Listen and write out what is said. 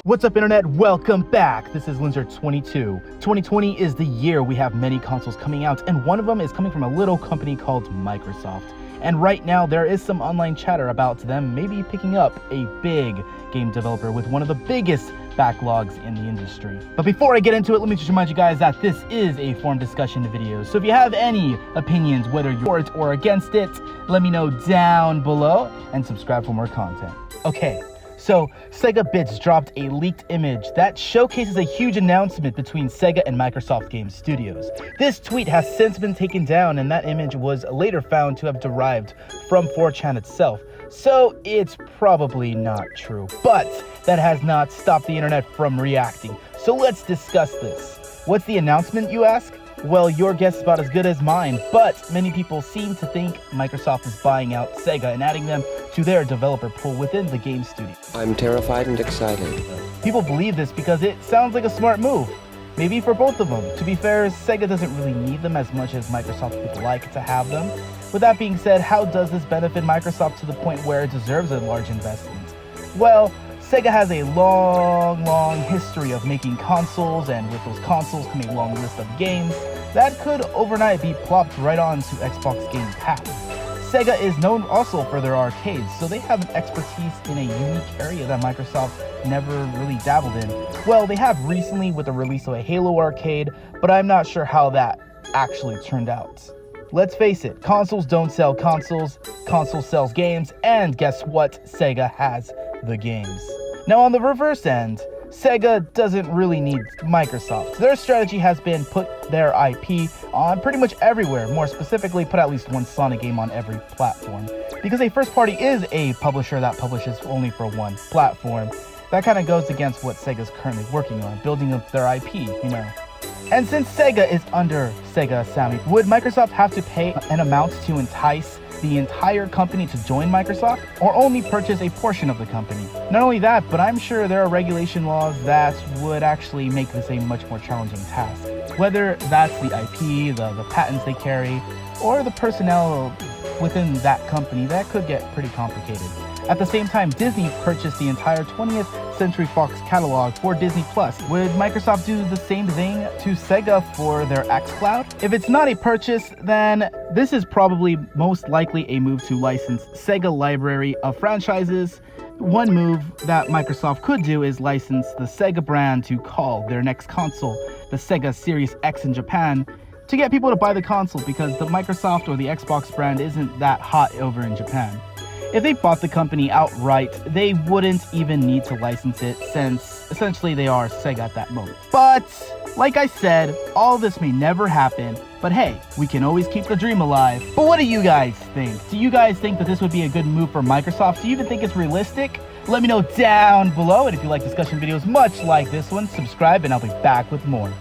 What's up, internet? Welcome back. This is Linzer22. 2020 is the year we have many consoles coming out, and one of them is coming from a little company called Microsoft. And right now there is some online chatter about them maybe picking up a big game developer with one of the biggest backlogs in the industry. But before I get into it, let me just remind you guys that this is a forum discussion video. So if you have any opinions, whether you're for it or against it, let me know down below and subscribe for more content. Okay. So, Sega Bits dropped a leaked image that showcases a huge announcement between Sega and Microsoft Game Studios. This tweet has since been taken down, and that image was later found to have derived from 4chan itself. So, it's probably not true. But that has not stopped the internet from reacting. So let's discuss this. What's the announcement, you ask? Well, your guess is about as good as mine, but many people seem to think Microsoft is buying out Sega and adding them to their developer pool within the game studio. I'm terrified and excited. People believe this because it sounds like a smart move. Maybe for both of them. To be fair, Sega doesn't really need them as much as Microsoft would like to have them. With that being said, how does this benefit Microsoft to the point where it deserves a large investment? Well, Sega has a long history of making consoles, and with those consoles come a long list of games that could overnight be plopped right onto Xbox Game Pass. Sega is known also for their arcades, so they have an expertise in a unique area that Microsoft never really dabbled in. Well, they have recently with the release of a Halo arcade, but I'm not sure how that actually turned out. Let's face it, consoles don't sell consoles, console sells games, and guess what? Sega has the games. Now on the reverse end, Sega doesn't really need Microsoft. Their strategy has been put their IP on pretty much everywhere, more specifically put at least one Sonic game on every platform. Because a first party is a publisher that publishes only for one platform, that kind of goes against what Sega's currently working on, building up their IP, you know. And since Sega is under Sega Sammy, would Microsoft have to pay an amount to entice the entire company to join Microsoft, or only purchase a portion of the company? Not only that, but I'm sure there are regulation laws that would actually make this a much more challenging task. Whether that's the IP, the patents they carry, or the personnel within that company, that could get pretty complicated. At the same time, Disney purchased the entire 20th Century Fox catalog for Disney+. Would Microsoft do the same thing to Sega for their xCloud? If it's not a purchase, then this is probably most likely a move to license Sega library of franchises. One move that Microsoft could do is license the Sega brand to call their next console the Sega Series X in Japan, to get people to buy the console, because the Microsoft or the Xbox brand isn't that hot over in Japan. If they bought the company outright, they wouldn't even need to license it, since essentially they are Sega at that moment. But, like I said, all this may never happen, but hey, we can always keep the dream alive. But what do you guys think? Do you guys think that this would be a good move for Microsoft? Do you even think it's realistic? Let me know down below, and if you like discussion videos much like this one, subscribe and I'll be back with more.